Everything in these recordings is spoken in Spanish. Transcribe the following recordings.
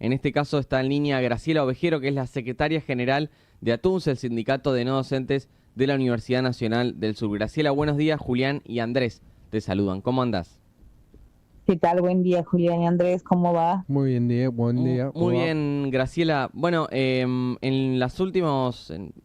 En este caso está en línea Graciela Ovejero, que es la secretaria general de ATUNS, el sindicato de no docentes de la Universidad Nacional del Sur. Graciela, buenos días. Julián y Andrés te saludan. ¿Cómo andás? ¿Qué tal? Buen día, Julián y Andrés, ¿cómo va? Muy bien, Diego, buen día. Muy ¿Cómo va? bien, Graciela. Bueno, en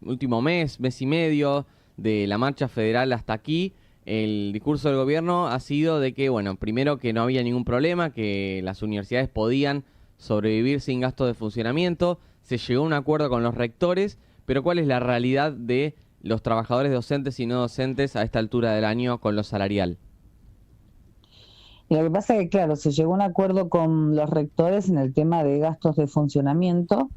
último mes y medio de la marcha federal hasta aquí, el discurso del gobierno ha sido de que, bueno, primero que no había ningún problema, que las universidades podían sobrevivir sin gastos de funcionamiento, se llegó a un acuerdo con los rectores, pero ¿cuál es la realidad de los trabajadores docentes y no docentes a esta altura del año con lo salarial? Y lo que pasa es que, claro, se llegó a un acuerdo con los rectores en el tema de gastos de funcionamiento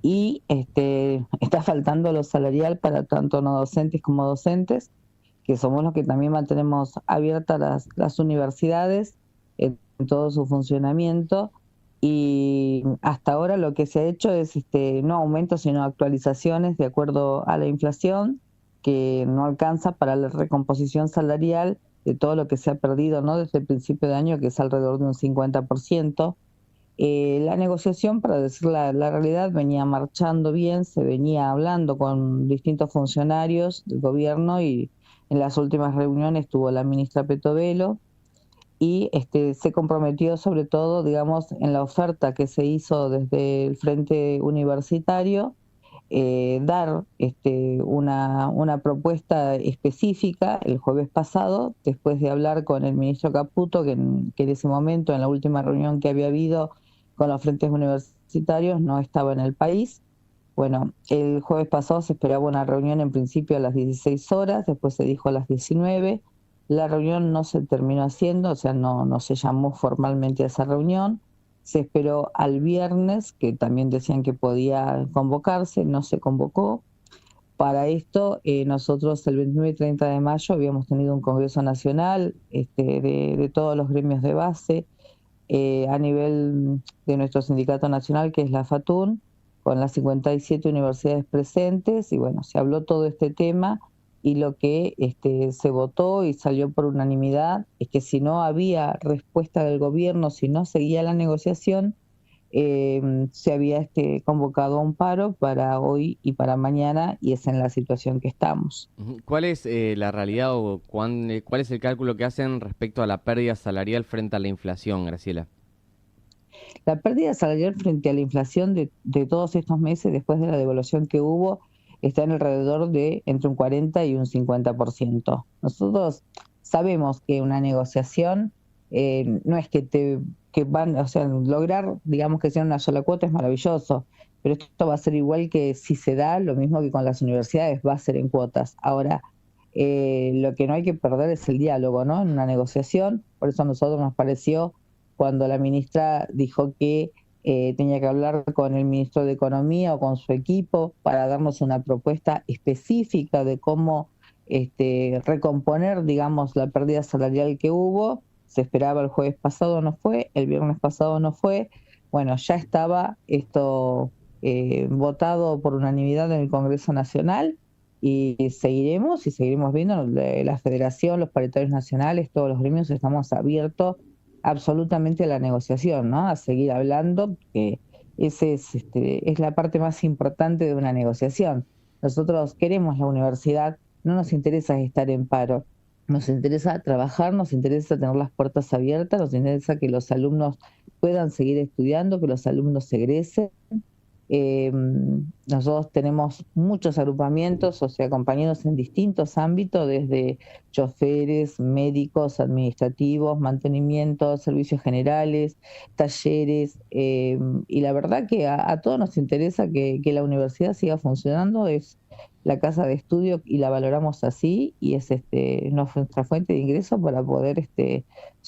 y está faltando lo salarial para tanto no docentes como docentes, que somos los que también mantenemos abiertas las universidades en todo su funcionamiento. Y hasta ahora lo que se ha hecho es no aumentos, sino actualizaciones de acuerdo a la inflación, que no alcanza para la recomposición salarial de todo lo que se ha perdido, ¿no?, desde el principio de año, que es alrededor de un 50%. La negociación, para decir la realidad, venía marchando bien, se venía hablando con distintos funcionarios del gobierno y en las últimas reuniones estuvo la ministra Petovelo y se comprometió sobre todo, digamos, en la oferta que se hizo desde el Frente Universitario, dar una propuesta específica el jueves pasado, después de hablar con el ministro Caputo, que en ese momento, en la última reunión que había habido con los frentes universitarios, no estaba en el país. Bueno, el jueves pasado se esperaba una reunión en principio a las 16 horas, después se dijo a las 19. La reunión no se terminó haciendo, o sea, no se llamó formalmente a esa reunión. Se esperó al viernes, que también decían que podía convocarse, no se convocó. Para esto, nosotros el 29 y 30 de mayo habíamos tenido un Congreso Nacional de todos los gremios de base a nivel de nuestro sindicato nacional, que es la FATUN, con las 57 universidades presentes, y bueno, se habló todo este tema, y lo que se votó y salió por unanimidad es que si no había respuesta del gobierno, si no seguía la negociación, se había convocado a un paro para hoy y para mañana, y es en la situación que estamos. Ujú. ¿Cuál es la realidad o cuál es el cálculo que hacen respecto a la pérdida salarial frente a la inflación, Graciela? La pérdida salarial frente a la inflación de todos estos meses, después de la devaluación que hubo, está en alrededor de entre un 40 y un 50%. Nosotros sabemos que una negociación no es que van, o sea, lograr, digamos, que sea una sola cuota es maravilloso, pero esto va a ser igual que si se da, lo mismo que con las universidades, va a ser en cuotas. Ahora, lo que no hay que perder es el diálogo, ¿no?, en una negociación. Por eso a nosotros nos pareció, cuando la ministra dijo que tenía que hablar con el ministro de Economía o con su equipo para darnos una propuesta específica de cómo recomponer, digamos, la pérdida salarial que hubo. Se esperaba el jueves pasado, no fue, el viernes pasado no fue. Bueno, ya estaba esto votado por unanimidad en el Congreso Nacional, y seguiremos viendo. La Federación, los paritarios nacionales, todos los gremios estamos abiertos absolutamente a la negociación, ¿no?, a seguir hablando, que ese es la parte más importante de una negociación. Nosotros queremos la universidad, no nos interesa estar en paro, nos interesa trabajar, nos interesa tener las puertas abiertas, nos interesa que los alumnos puedan seguir estudiando, que los alumnos egresen. Nosotros tenemos muchos agrupamientos, o sea, compañeros en distintos ámbitos, desde choferes, médicos, administrativos, mantenimiento, servicios generales, talleres, y la verdad que a todos nos interesa que la universidad siga funcionando. Es la casa de estudio y la valoramos así, y es nuestra fuente de ingreso para poder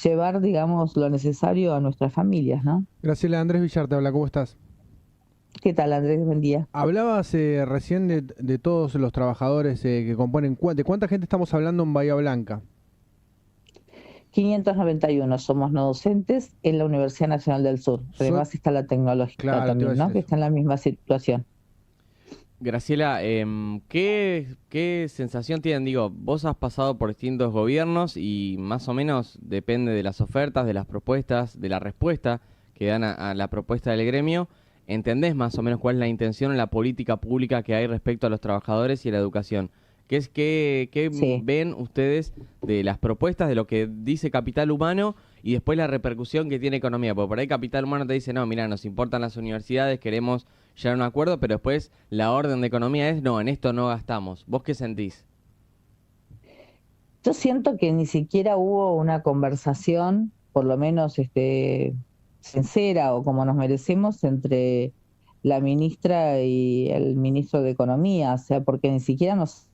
llevar, digamos, lo necesario a nuestras familias, ¿no? Graciela, Andrés Villar te habla, ¿cómo estás? ¿Qué tal, Andrés? Buen día. Hablabas recién de todos los trabajadores que componen, ¿de cuánta gente estamos hablando en Bahía Blanca? 591 somos no docentes en la Universidad Nacional del Sur. Además está la tecnológica, Claro, te iba a también, ¿no?, decir que eso. está en la misma situación. Graciela, ¿qué sensación tienen? Digo, vos has pasado por distintos gobiernos y más o menos depende de las ofertas, de las propuestas, de la respuesta que dan a la propuesta del gremio, ¿entendés más o menos cuál es la intención en la política pública que hay respecto a los trabajadores y a la educación? ¿Qué Sí. ven ustedes de las propuestas, de lo que dice Capital Humano y después la repercusión que tiene economía? Porque por ahí Capital Humano te dice, no, mira, nos importan las universidades, queremos llegar a un acuerdo, pero después la orden de economía es, no, en esto no gastamos. ¿Vos qué sentís? Yo siento que ni siquiera hubo una conversación, por lo menos sincera o como nos merecemos, entre la ministra y el ministro de Economía, o sea, porque ni siquiera nos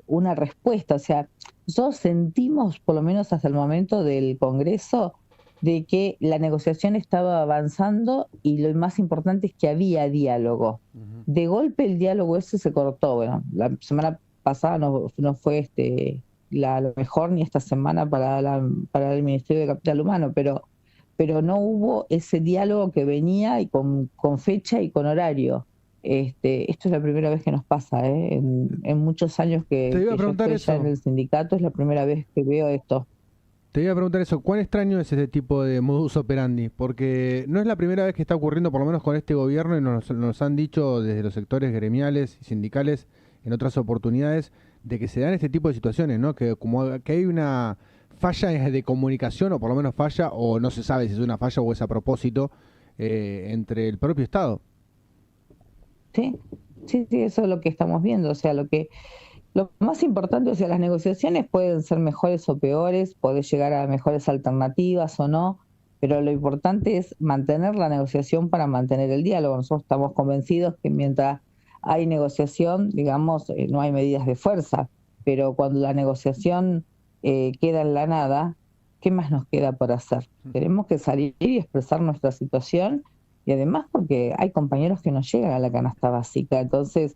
una respuesta, o sea, nosotros sentimos, por lo menos hasta el momento del Congreso, de que la negociación estaba avanzando y lo más importante es que había diálogo. De golpe el diálogo ese se cortó. Bueno, la semana pasada no fue lo mejor ni esta semana para el Ministerio de Capital Humano, pero no hubo ese diálogo que venía y con fecha y con horario. Esto es la primera vez que nos pasa, ¿eh? En muchos años Te que iba a yo preguntar estoy ya eso. en el sindicato, es la primera vez que veo esto. Te iba a preguntar eso, ¿cuán extraño es este tipo de modus operandi? Porque no es la primera vez que está ocurriendo, por lo menos con este gobierno, y nos han dicho desde los sectores gremiales y sindicales en otras oportunidades, de que se dan este tipo de situaciones, ¿no? Que como que hay una falla de comunicación, o por lo menos falla, o no se sabe si es una falla o es a propósito, entre el propio Estado. Sí, sí, sí, eso es lo que estamos viendo. O sea, lo más importante, o sea, las negociaciones pueden ser mejores o peores, podés llegar a mejores alternativas o no, pero lo importante es mantener la negociación para mantener el diálogo. Nosotros estamos convencidos que mientras hay negociación, digamos, no hay medidas de fuerza, pero cuando la negociación queda en la nada, ¿qué más nos queda por hacer? Tenemos que salir y expresar nuestra situación y además porque hay compañeros que no llegan a la canasta básica, entonces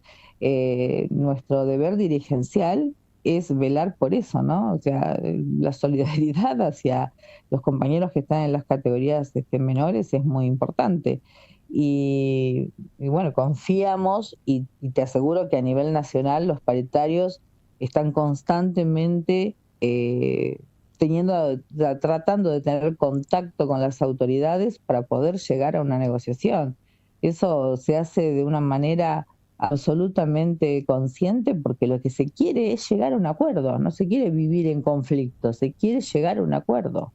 nuestro deber dirigencial es velar por eso, ¿no? O sea, la solidaridad hacia los compañeros que están en las categorías menores es muy importante. Y bueno, confiamos y te aseguro que a nivel nacional los paritarios están constantemente tratando de tener contacto con las autoridades para poder llegar a una negociación. Eso se hace de una manera absolutamente consciente porque lo que se quiere es llegar a un acuerdo, no se quiere vivir en conflicto, se quiere llegar a un acuerdo.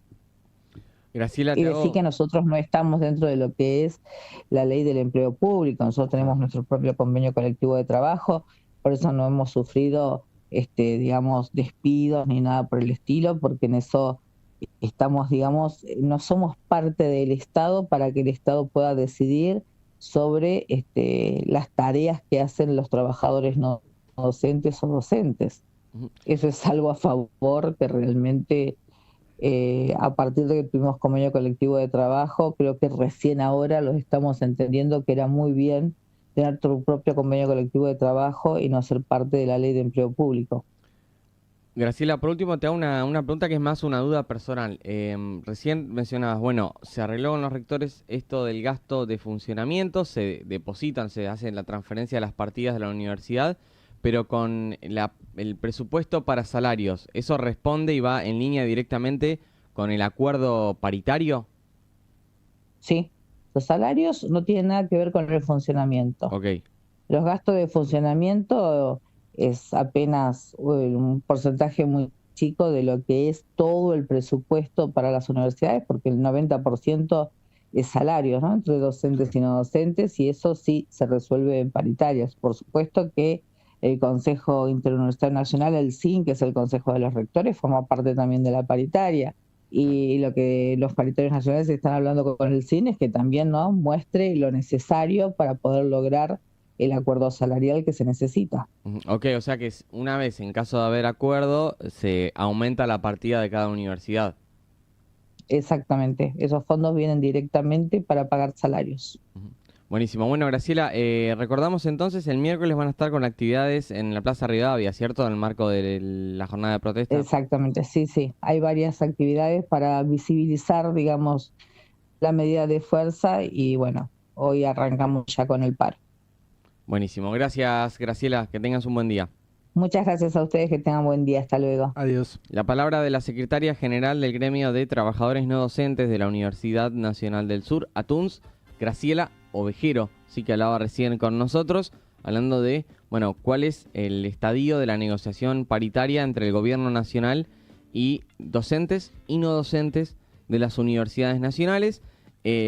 Graciela, Y te decir hago... que nosotros no estamos dentro de lo que es la ley del empleo público, nosotros tenemos nuestro propio convenio colectivo de trabajo, por eso no hemos sufrido, digamos, despidos ni nada por el estilo, porque en eso estamos, digamos, no somos parte del Estado para que el Estado pueda decidir sobre las tareas que hacen los trabajadores no docentes o docentes. Ujú. Eso es algo a favor que realmente a partir de que tuvimos convenio colectivo de trabajo, creo que recién ahora los estamos entendiendo que era muy bien tener tu propio convenio colectivo de trabajo y no ser parte de la ley de empleo público. Graciela, por último te hago una pregunta que es más una duda personal. Recién mencionabas, bueno, se arregló con los rectores esto del gasto de funcionamiento, se depositan, se hace la transferencia de las partidas de la universidad, pero con el presupuesto para salarios, ¿eso responde y va en línea directamente con el acuerdo paritario? ¿Sí? Los salarios no tienen nada que ver con el funcionamiento. Ok. Los gastos de funcionamiento es apenas un porcentaje muy chico de lo que es todo el presupuesto para las universidades, porque el 90% es salarios, ¿no? Entre docentes y no docentes, y eso sí se resuelve en paritarias. Por supuesto que el Consejo Interuniversitario Nacional, el CIN, que es el Consejo de los Rectores, forma parte también de la paritaria. Y lo que los paritarios nacionales están hablando con el CIN es que también, ¿no?, muestre lo necesario para poder lograr el acuerdo salarial que se necesita. Ujú. Ok, o sea que una vez en caso de haber acuerdo, se aumenta la partida de cada universidad. Exactamente, esos fondos vienen directamente para pagar salarios. Ujú. Buenísimo. Bueno, Graciela, recordamos entonces, el miércoles van a estar con actividades en la Plaza Rivadavia, ¿cierto? En el marco de la jornada de protesta. Exactamente, sí, sí. Hay varias actividades para visibilizar, digamos, la medida de fuerza y bueno, hoy arrancamos ya con el paro. Buenísimo. Gracias, Graciela. Que tengas un buen día. Muchas gracias a ustedes, que tengan buen día, hasta luego. Adiós. La palabra de la secretaria general del Gremio de Trabajadores No Docentes de la Universidad Nacional del Sur, ATUNS, Graciela Ovejero, sí que hablaba recién con nosotros, hablando de, bueno, cuál es el estadio de la negociación paritaria entre el gobierno nacional y docentes y no docentes de las universidades nacionales.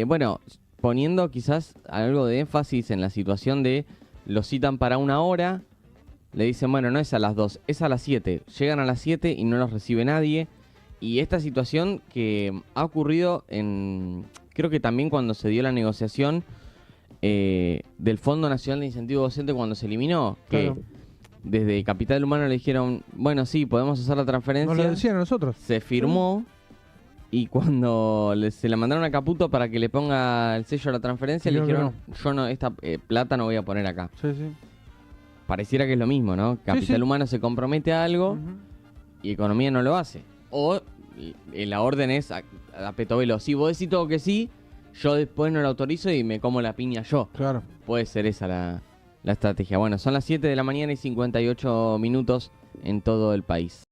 Bueno, poniendo quizás algo de énfasis en la situación de los citan para 1 hora, le dicen, bueno, no es a las 2, es a las 7. Llegan a las 7 y no los recibe nadie. Y esta situación que ha ocurrido creo que también cuando se dio la negociación del Fondo Nacional de Incentivo Docente cuando se eliminó, Claro. que desde Capital Humano le dijeron, bueno, sí, podemos hacer la transferencia. Nos lo decían a nosotros. Se firmó y cuando se la mandaron a Caputo para que le ponga el sello a la transferencia, le Dijeron dijeron, yo no, esta plata no voy a poner acá. Sí, sí. Pareciera que es lo mismo, ¿no? Capital sí. Humano se compromete a algo Ujú. y Economía no lo hace. O la orden es a petovelo. Si vos decís todo que sí, yo después no lo autorizo y me como la piña yo. Claro. Puede ser esa la estrategia. Bueno, son las 7 de la mañana y 58 minutos en todo el país.